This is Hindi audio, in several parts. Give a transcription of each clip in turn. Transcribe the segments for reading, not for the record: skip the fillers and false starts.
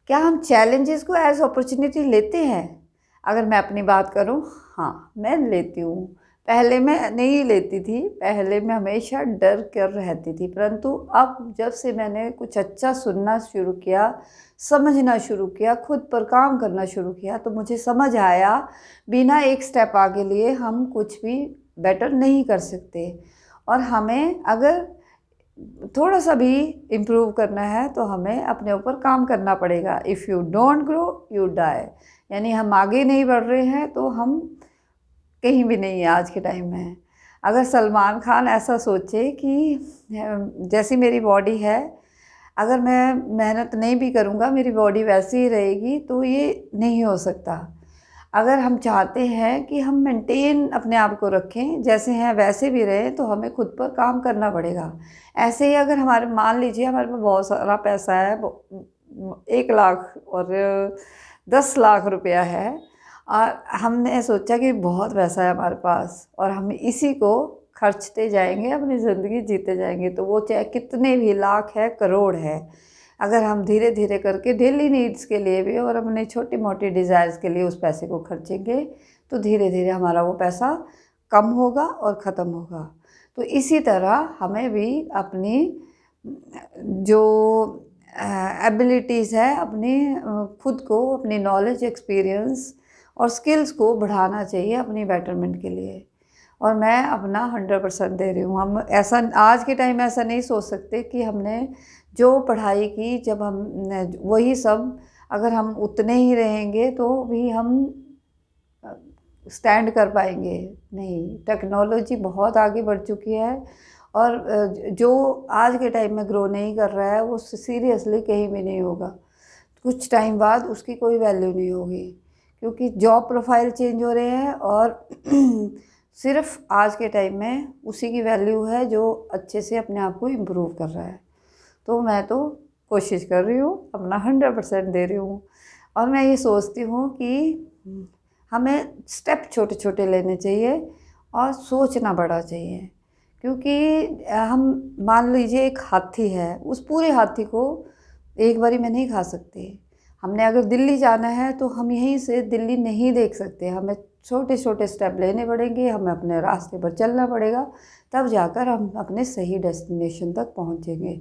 क्या हम चैलेंजेस को एज अपॉर्चुनिटी लेते हैं? अगर मैं अपनी बात करूं, हाँ मैं लेती हूँ। पहले मैं नहीं लेती थी, पहले मैं हमेशा डर कर रहती थी, परंतु अब जब से मैंने कुछ अच्छा सुनना शुरू किया, समझना शुरू किया, खुद पर काम करना शुरू किया, तो मुझे समझ आया बिना एक स्टेप आगे लिए हम कुछ भी बेटर नहीं कर सकते। और हमें अगर थोड़ा सा भी इम्प्रूव करना है तो हमें अपने ऊपर काम करना पड़ेगा। If you don't grow you die, यानी हम आगे नहीं बढ़ रहे हैं तो हम कहीं भी नहीं है आज के टाइम में। अगर सलमान खान ऐसा सोचे कि जैसी मेरी बॉडी है, अगर मैं मेहनत नहीं भी करूँगा मेरी बॉडी वैसी ही रहेगी, तो ये नहीं हो सकता। अगर हम चाहते हैं कि हम मेंटेन अपने आप को रखें, जैसे हैं वैसे भी रहें, तो हमें खुद पर काम करना पड़ेगा। ऐसे ही अगर हमारे, मान लीजिए हमारे पास बहुत सारा पैसा है, 1 लाख और 10 लाख रुपया है, और हमने सोचा कि बहुत पैसा है हमारे पास और हम इसी को खर्चते जाएंगे, अपनी ज़िंदगी जीते जाएंगे, तो वो चाहे कितने भी लाख है, करोड़ है, अगर हम धीरे धीरे करके डेली नीड्स के लिए भी और अपने छोटी मोटी डिज़ायर्स के लिए उस पैसे को खर्चेंगे, तो धीरे धीरे हमारा वो पैसा कम होगा और ख़त्म होगा। तो इसी तरह हमें भी अपनी जो एबिलिटीज़ है, अपनी खुद को, अपनी नॉलेज, एक्सपीरियंस और स्किल्स को बढ़ाना चाहिए अपनी बेटरमेंट के लिए। और मैं अपना 100% दे रही हूँ। हम ऐसा आज के टाइम में ऐसा नहीं सोच सकते कि हमने जो पढ़ाई की, जब हम वही सब अगर हम उतने ही रहेंगे तो भी हम स्टैंड कर पाएंगे नहीं। टेक्नोलॉजी बहुत आगे बढ़ चुकी है और जो आज के टाइम में ग्रो नहीं कर रहा है वो सीरियसली कहीं भी नहीं होगा। कुछ टाइम बाद उसकी कोई वैल्यू नहीं होगी, क्योंकि जॉब प्रोफाइल चेंज हो रहे हैं और सिर्फ आज के टाइम में उसी की वैल्यू है जो अच्छे से अपने आप को इम्प्रूव कर रहा है। तो मैं तो कोशिश कर रही हूँ, अपना 100% दे रही हूँ। और मैं ये सोचती हूँ कि हमें स्टेप छोटे छोटे लेने चाहिए और सोचना बड़ा चाहिए, क्योंकि हम, मान लीजिए एक हाथी है, उस पूरे हाथी को एक बारी में नहीं खा सकते। हमने अगर दिल्ली जाना है तो हम यहीं से दिल्ली नहीं देख सकते, हमें छोटे छोटे स्टेप लेने पड़ेंगे, हमें अपने रास्ते पर चलना पड़ेगा, तब जाकर हम अपने सही डेस्टिनेशन तक पहुंचेंगे।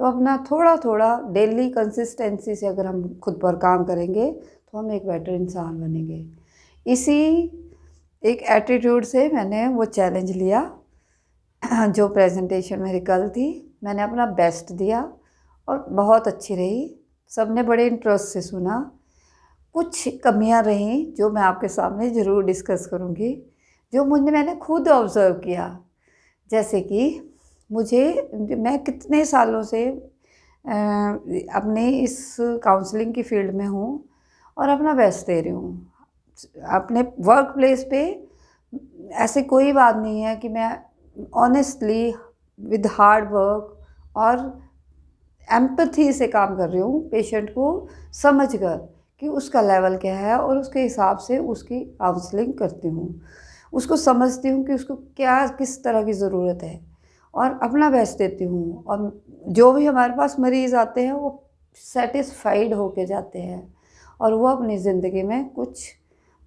तो अपना थोड़ा थोड़ा डेली कंसिस्टेंसी से अगर हम खुद पर काम करेंगे तो हम एक बेटर इंसान बनेंगे। इसी एक एटीट्यूड से मैंने वो चैलेंज लिया। जो प्रेजेंटेशन मेरी कल थी, मैंने अपना बेस्ट दिया और बहुत अच्छी रही। सबने बड़े इंटरेस्ट से सुना। कुछ कमियां रहीं जो मैं आपके सामने ज़रूर डिस्कस करूंगी, जो मैंने खुद ऑब्ज़र्व किया। जैसे कि मैं कितने सालों से अपने इस काउंसलिंग की फील्ड में हूँ और अपना बेस्ट दे रही हूँ। अपने वर्क प्लेस पे ऐसे कोई बात नहीं है कि मैं ऑनेस्टली विद हार्ड वर्क और एम्पैथी से काम कर रही हूँ, पेशेंट को समझकर कि उसका लेवल क्या है और उसके हिसाब से उसकी काउंसलिंग करती हूँ। उसको समझती हूँ कि उसको क्या, किस तरह की ज़रूरत है और अपना बेस्ट देती हूँ। और जो भी हमारे पास मरीज़ आते हैं वो सेटिस्फाइड होके जाते हैं और वो अपनी ज़िंदगी में कुछ,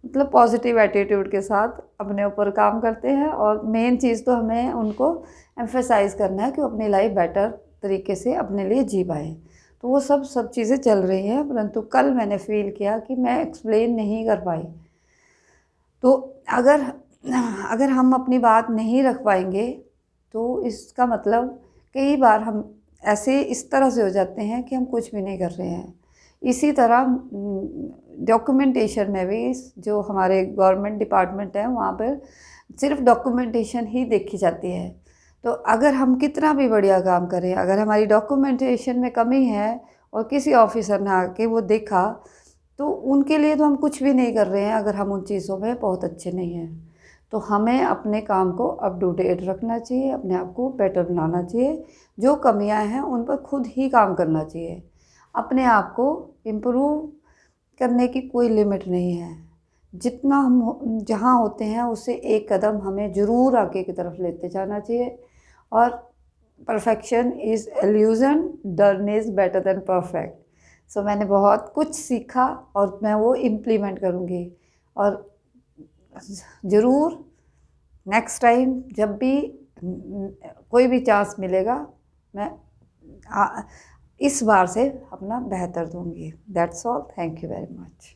मतलब पॉजिटिव एटीट्यूड के साथ अपने ऊपर काम करते हैं। और मेन चीज़ तो हमें उनको एम्फेसाइज करना है कि वो अपनी लाइफ बेटर तरीके से अपने लिए जी पाए। तो वो सब चीज़ें चल रही हैं, परंतु कल मैंने फील किया कि मैं एक्सप्लेन नहीं कर पाई। तो अगर अगर हम अपनी बात नहीं रख पाएंगे तो इसका मतलब कई बार हम ऐसे इस तरह से हो जाते हैं कि हम कुछ भी नहीं कर रहे हैं। इसी तरह डॉक्यूमेंटेशन में भी, जो हमारे गवर्नमेंट डिपार्टमेंट है वहाँ पर सिर्फ डॉक्यूमेंटेशन ही देखी जाती है। तो अगर हम कितना भी बढ़िया काम करें, अगर हमारी डॉक्यूमेंटेशन में कमी है और किसी ऑफिसर ने आके वो देखा, तो उनके लिए तो हम कुछ भी नहीं कर रहे हैं अगर हम उन चीज़ों में बहुत अच्छे नहीं हैं। तो हमें अपने काम को अप टू डेट रखना चाहिए, अपने आप को बेटर बनाना चाहिए। जो कमियां हैं उन पर खुद ही काम करना चाहिए। अपने आप को इम्प्रूव करने की कोई लिमिट नहीं है। जितना हम जहाँ होते हैं उससे एक कदम हमें ज़रूर आगे की तरफ लेते जाना चाहिए। और perfection is illusion, done is better than perfect. So मैंने बहुत कुछ सीखा और मैं वो इम्प्लीमेंट करूँगी। और ज़रूर नेक्स्ट टाइम जब भी कोई भी चांस मिलेगा, मैं इस बार से अपना बेहतर दूंगी। That's all, thank you very much.